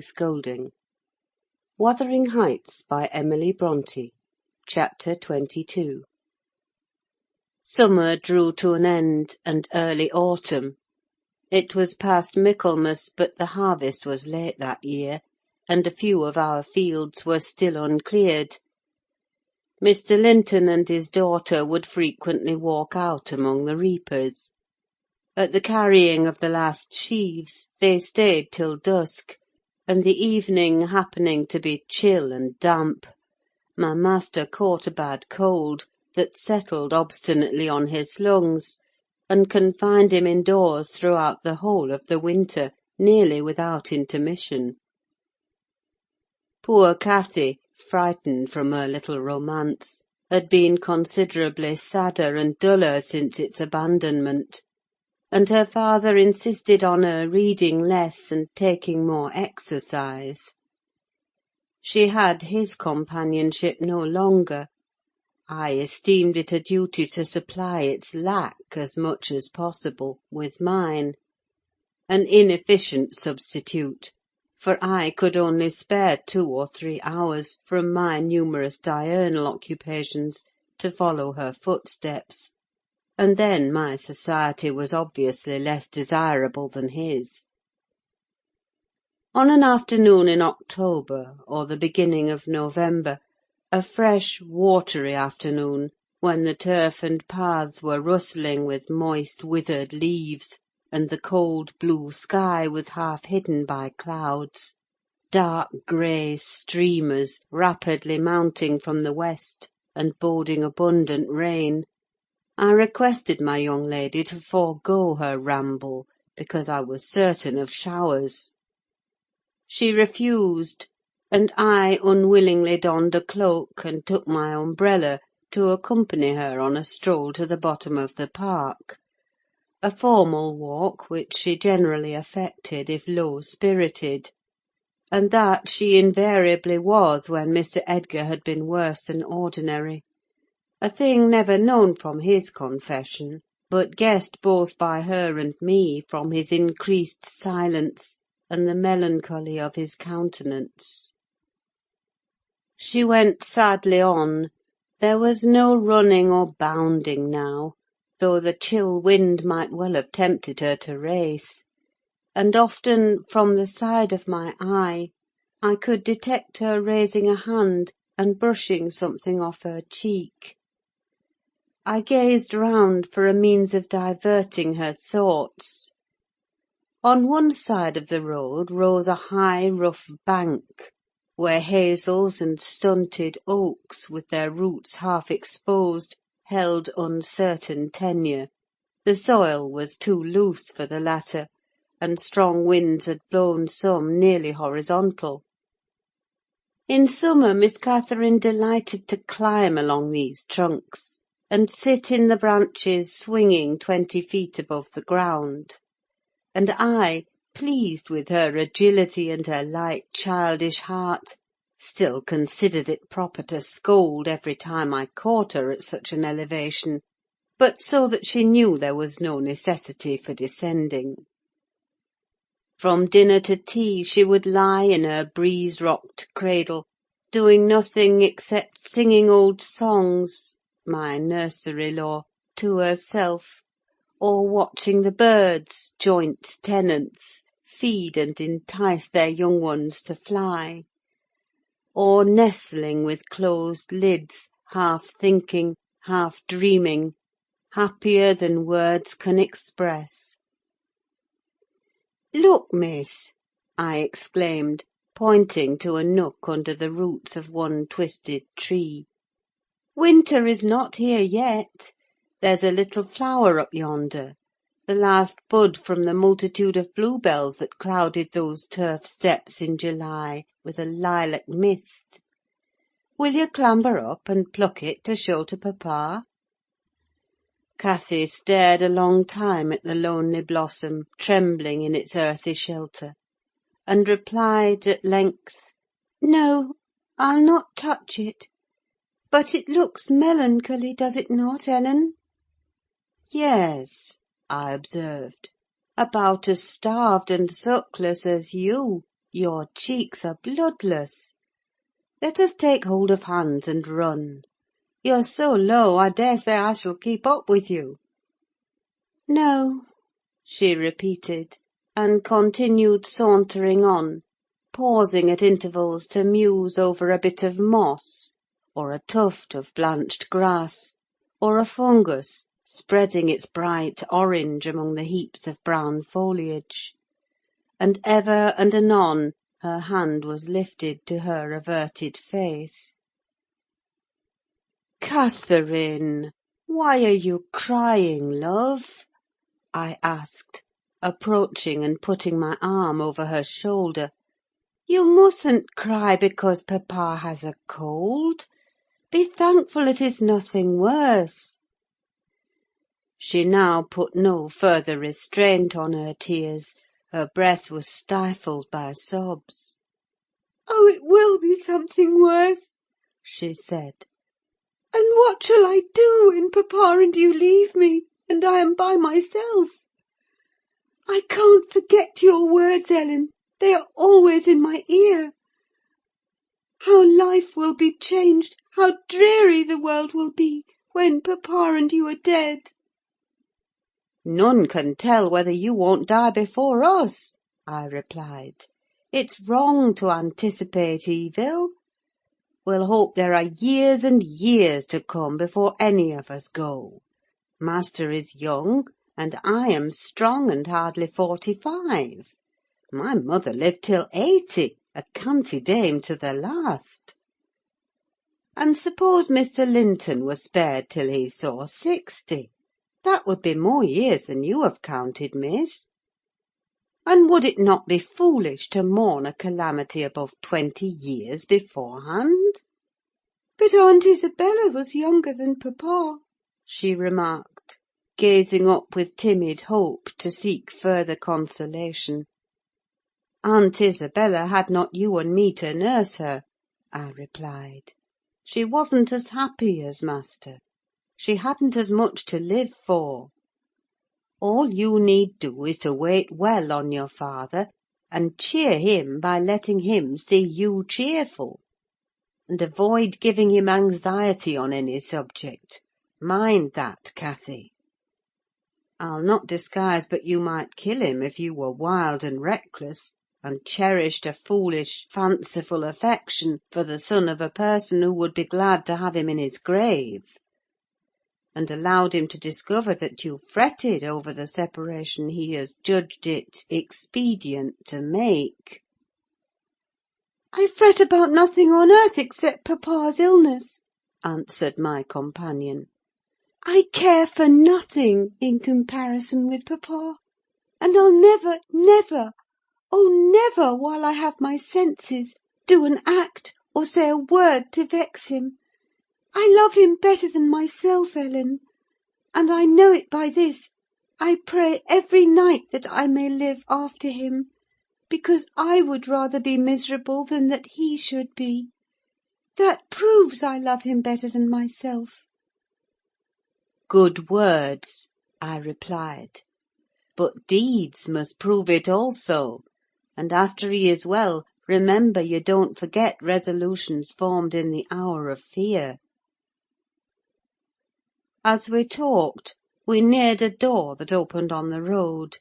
scolding. Wuthering Heights by Emily Brontë. Chapter 22. Summer drew to an end, and early autumn. It was past Michaelmas, but the harvest was late that year, and a few of our fields were still uncleared. Mr. Linton and his daughter would frequently walk out among the reapers. At the carrying of the last sheaves they stayed till dusk, and the evening happening to be chill and damp, my master caught a bad cold that settled obstinately on his lungs, and confined him indoors throughout the whole of the winter, nearly without intermission. Poor Cathy, frightened from her little romance, had been considerably sadder and duller since its abandonment, and her father insisted on her reading less and taking more exercise. She had his companionship no longer. I esteemed it a duty to supply its lack, as much as possible, with mine: an inefficient substitute, for I could only spare 2 or 3 hours from my numerous diurnal occupations to follow her footsteps, and then my society was obviously less desirable than his. On an afternoon in October, or the beginning of November, a fresh, watery afternoon, when the turf and paths were rustling with moist, withered leaves, and the cold blue sky was half hidden by clouds, dark grey streamers rapidly mounting from the west and boding abundant rain, I requested my young lady to forego her ramble, because I was certain of showers. She refused, and I unwillingly donned a cloak and took my umbrella to accompany her on a stroll to the bottom of the park: a formal walk which she generally affected if low-spirited, and that she invariably was when Mr. Edgar had been worse than ordinary. A thing never known from his confession, but guessed both by her and me from his increased silence and the melancholy of his countenance. She went sadly on. There was no running or bounding now, though the chill wind might well have tempted her to race; and often, from the side of my eye, I could detect her raising a hand and brushing something off her cheek. I gazed round for a means of diverting her thoughts. On one side of the road rose a high, rough bank, where hazels and stunted oaks, with their roots half exposed, held uncertain tenure: the soil was too loose for the latter, and strong winds had blown some nearly horizontal. In summer Miss Catherine delighted to climb along these trunks, and sit in the branches swinging 20 feet above the ground; and I, pleased with her agility and her light childish heart, still considered it proper to scold every time I caught her at such an elevation, but so that she knew there was no necessity for descending. From dinner to tea she would lie in her breeze-rocked cradle, doing nothing except singing old songs, my nursery lore, to herself, or watching the birds, joint tenants, feed and entice their young ones to fly; or nestling with closed lids, half thinking, half dreaming, happier than words can express. "Look, miss!" I exclaimed, pointing to a nook under the roots of one twisted tree. "Winter is not here yet. There's a little flower up yonder, the last bud from the multitude of bluebells that clouded those turf steps in July with a lilac mist. Will you clamber up and pluck it to show to papa?" Cathy stared a long time at the lonely blossom trembling in its earthy shelter, and replied at length, "No, I'll not touch it. But it looks melancholy, does it not, Ellen?" "Yes," I observed, "about as starved and sockless as you, Your cheeks are bloodless. Let us take hold of hands and run. You're so low, I daresay I shall keep up with you." "No," she repeated, and continued sauntering on, pausing at intervals to muse over a bit of moss, or a tuft of blanched grass, or a fungus spreading its bright orange among the heaps of brown foliage; and ever and anon her hand was lifted to her averted face. "Catherine, why are you crying, love?" I asked, approaching and putting my arm over her shoulder. "You mustn't cry because papa has a cold. Be thankful it is nothing worse." She now put no further restraint on her tears; her breath was stifled by sobs. "Oh, it will be something worse," she said. "And what shall I do when papa and you leave me, and I am by myself? I can't forget your words, Ellen; they are always in my ear. How life will be changed, how dreary the world will be, when papa and you are dead!" "None can tell whether you won't die before us," I replied. "It's wrong to anticipate evil. We'll hope there are years and years to come before any of us go. Master is young, and I am strong and hardly 45. My mother lived till 80, a canty dame to the last. And suppose Mr. Linton was spared till he saw 60. That would be more years than you have counted, miss. And would it not be foolish to mourn a calamity above 20 years beforehand?" "But Aunt Isabella was younger than papa," she remarked, gazing up with timid hope to seek further consolation. "Aunt Isabella had not you and me to nurse her," I replied. "She wasn't as happy as master. She hadn't as much to live for. All you need do is to wait well on your father, and cheer him by letting him see you cheerful. And avoid giving him anxiety on any subject. Mind that, Cathy. I'll not disguise but you might kill him if you were wild and reckless, and cherished a foolish, fanciful affection for the son of a person who would be glad to have him in his grave, and allowed him to discover that you fretted over the separation he has judged it expedient to make." "I fret about nothing on earth except papa's illness," answered my companion. "I care for nothing in comparison with papa, and I'll never, never, oh, never, while I have my senses, do an act or say a word to vex him. I love him better than myself, Ellen, and I know it by this: I pray every night that I may live after him, because I would rather be miserable than that he should be. That proves I love him better than myself." "Good words," I replied, "but deeds must prove it also; and after he is well, remember you don't forget resolutions formed in the hour of fear." As we talked, we neared a door that opened on the road,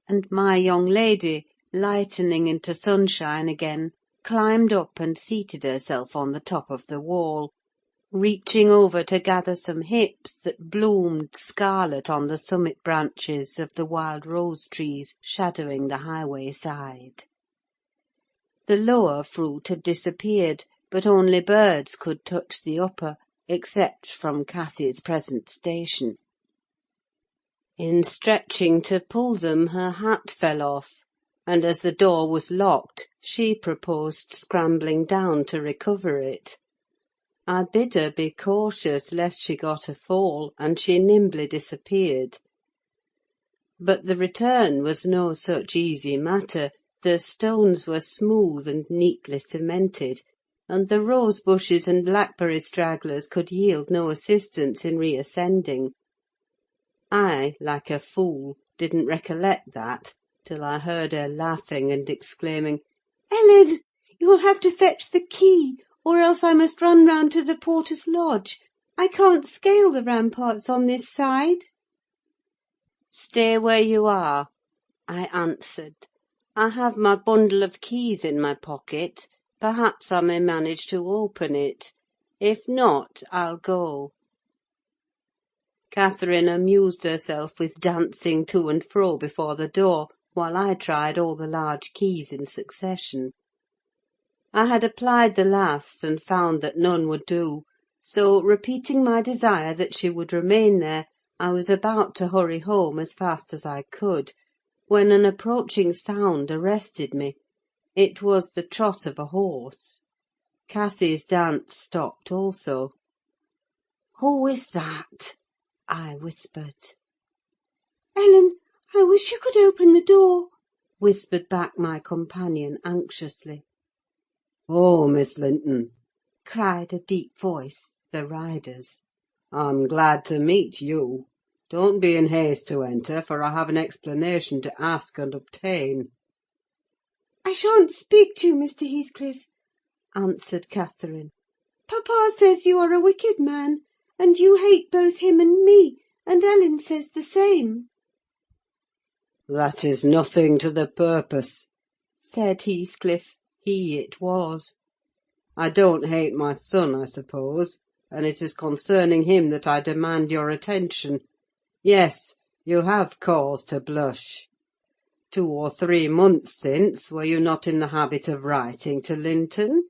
and my young lady, lightening into sunshine again, climbed up and seated herself on the top of the wall, reaching over to gather some hips that bloomed scarlet on the summit branches of the wild rose trees shadowing the highway side. The lower fruit had disappeared, but only birds could touch the upper, except from Cathy's present station. In stretching to pull them, her hat fell off, and as the door was locked, she proposed scrambling down to recover it. I bid her be cautious lest she got a fall, and she nimbly disappeared. But the return was no such easy matter. The stones were smooth and neatly cemented, and the rose bushes and blackberry stragglers could yield no assistance in reascending. I, like a fool, didn't recollect that, till I heard her laughing and exclaiming, Ellen, you'll have to fetch the key, or else I must run round to the porter's lodge. I can't scale the ramparts on this side." "Stay where you are," I answered. "I have my bundle of keys in my pocket. Perhaps I may manage to open it. If not, I'll go." Catherine amused herself with dancing to and fro before the door, while I tried all the large keys in succession. I had applied the last, and found that none would do; so, repeating my desire that she would remain there, I was about to hurry home as fast as I could, when an approaching sound arrested me. It was the trot of a horse. Cathy's dance stopped also. "Who is that?" I whispered. "Ellen, I wish you could open the door," whispered back my companion anxiously. "Oh, Miss Linton!" cried a deep voice, the rider's. "I'm glad to meet you. Don't be in haste to enter, for I have an explanation to ask and obtain." "I shan't speak to you, Mr. Heathcliff," answered Catherine. "Papa says you are a wicked man, and you hate both him and me, and Ellen says the same." "That is nothing to the purpose," said Heathcliff. He it was. "I don't hate my son, I suppose, and it is concerning him that I demand your attention. Yes, you have cause to blush. 2 or 3 months since, were you not in the habit of writing to Linton?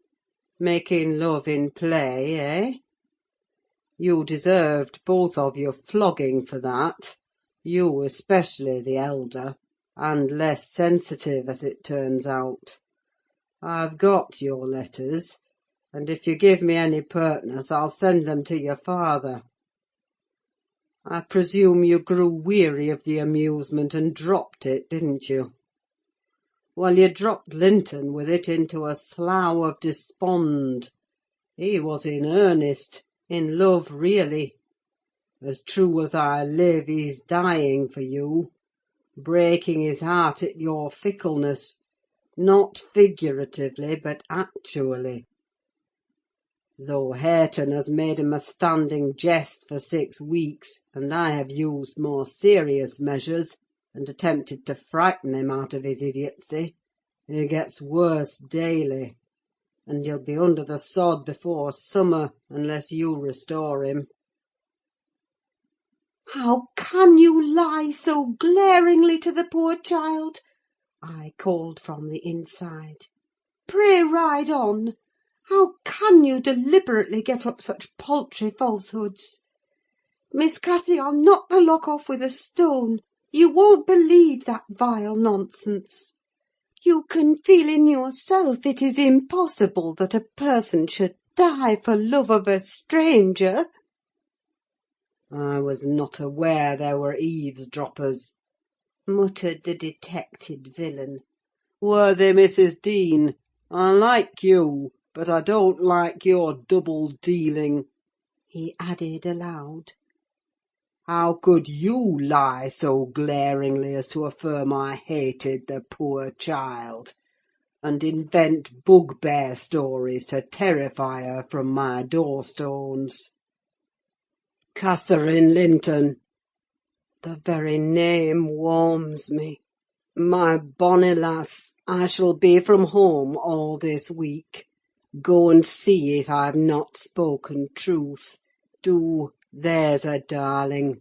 Making love in play, eh? You deserved, both of you, flogging for that: you especially the elder, and less sensitive, as it turns out. I've got your letters, and if you give me any pertness, I'll send them to your father. I presume you grew weary of the amusement and dropped it, didn't you? Well, you dropped Linton with it into a slough of despond. He was in earnest, in love really. As true as I live, he's dying for you, breaking his heart at your fickleness, not figuratively, but actually. Though Hareton has made him a standing jest for 6 weeks, and I have used more serious measures, and attempted to frighten him out of his idiocy, he gets worse daily, and he'll be under the sod before summer, unless you restore him." "How can you lie so glaringly to the poor child?" I called from the inside. "Pray ride on. How can you deliberately get up such paltry falsehoods? Miss Cathy, I'll knock the lock off with a stone. You won't believe that vile nonsense. You can feel in yourself it is impossible that a person should die for love of a stranger." "I was not aware there were eavesdroppers," muttered the detected villain. "Worthy Mrs. Dean, I like you, but I don't like your double-dealing," he added aloud. "How could you lie so glaringly as to affirm I hated the poor child, and invent bugbear stories to terrify her from my door-stones? Catherine Linton! The very name warms me. My bonny lass, I shall be from home all this week. Go and see if I've not spoken truth. Do, there's a darling.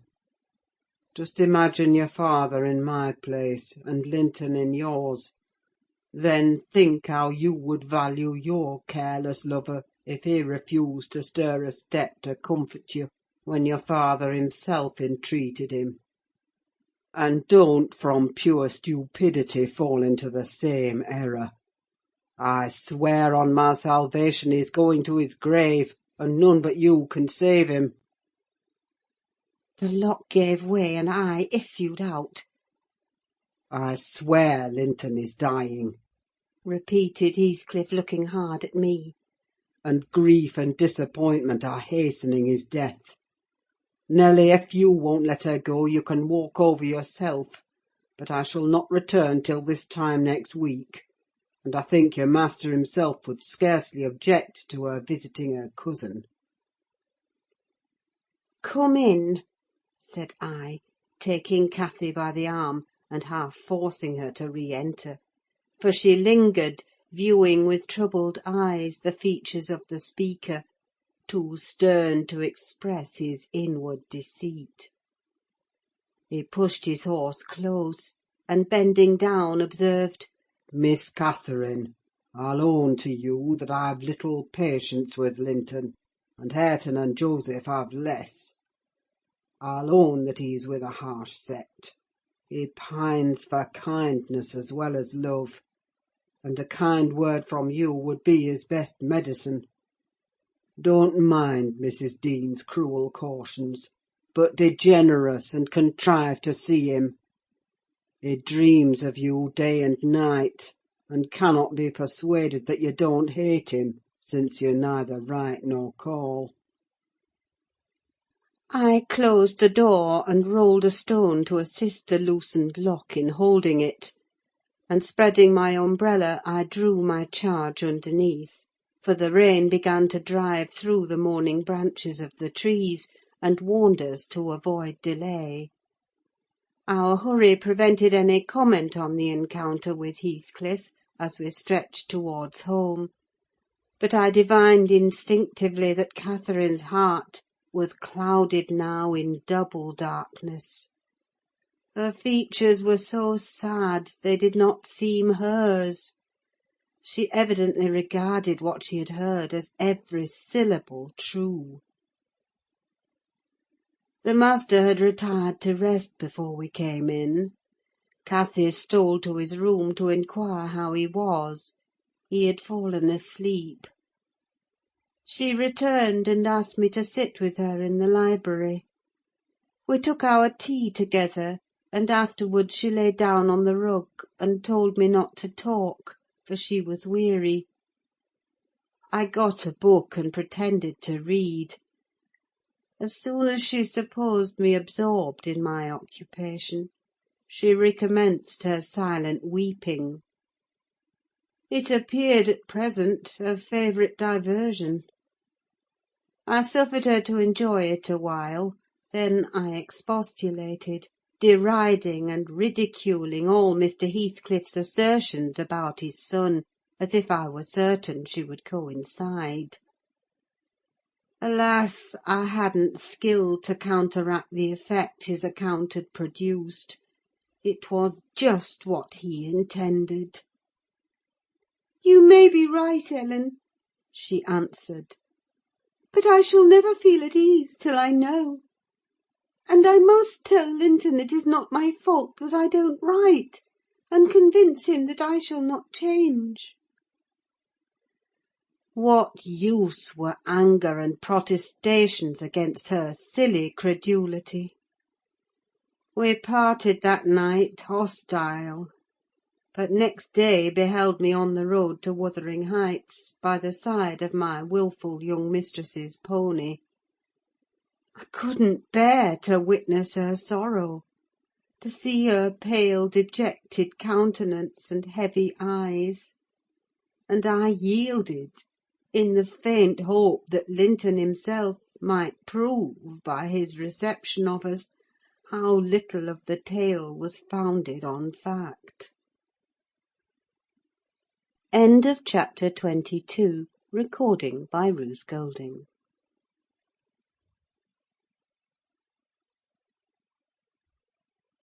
Just imagine your father in my place, and Linton in yours. Then think how you would value your careless lover if he refused to stir a step to comfort you, when your father himself entreated him. And don't, from pure stupidity, fall into the same error. I swear on my salvation he's going to his grave, and none but you can save him." The lock gave way, and I issued out. "I swear Linton is dying," repeated Heathcliff, looking hard at me, "and grief and disappointment are hastening his death. Nelly, if you won't let her go, you can walk over yourself; but I shall not return till this time next week, and I think your master himself would scarcely object to her visiting her cousin." "Come in," said I, taking Cathy by the arm, and half forcing her to re-enter; for she lingered, viewing with troubled eyes the features of the speaker, too stern to express his inward deceit. He pushed his horse close, and bending down, observed, "Miss Catherine, I'll own to you that I've little patience with Linton, and Hareton and Joseph have less. I'll own that he's with a harsh set. He pines for kindness as well as love, and a kind word from you would be his best medicine. Don't mind Mrs. Dean's cruel cautions, but be generous and contrive to see him. He dreams of you day and night, and cannot be persuaded that you don't hate him, since you neither write nor call." I closed the door, and rolled a stone to assist the loosened lock in holding it; and spreading my umbrella, I drew my charge underneath, for the rain began to drive through the moaning branches of the trees, and warned us to avoid delay. Our hurry prevented any comment on the encounter with Heathcliff, as we stretched towards home; but I divined instinctively that Catherine's heart was clouded now in double darkness. Her features were so sad they did not seem hers. She evidently regarded what she had heard as every syllable true. The master had retired to rest before we came in. Cathy stole to his room to inquire how he was. He had fallen asleep. She returned and asked me to sit with her in the library. We took our tea together, and afterwards she lay down on the rug, and told me not to talk, for she was weary. I got a book and pretended to read. As soon as she supposed me absorbed in my occupation, she recommenced her silent weeping. It appeared at present her favourite diversion. I suffered her to enjoy it a while, then I expostulated, deriding and ridiculing all Mr. Heathcliff's assertions about his son, as if I were certain she would coincide. Alas, I hadn't skill to counteract the effect his account had produced. It was just what he intended. "You may be right, Ellen," she answered, "but I shall never feel at ease till I know. And I must tell Linton it is not my fault that I don't write, and convince him that I shall not change." What use were anger and protestations against her silly credulity? We parted that night hostile, but next day beheld me on the road to Wuthering Heights, by the side of my wilful young mistress's pony. I couldn't bear to witness her sorrow, to see her pale, dejected countenance and heavy eyes; and I yielded, in the faint hope that Linton himself might prove, by his reception of us, how little of the tale was founded on fact. End of Chapter 22. Recording by Ruth Golding.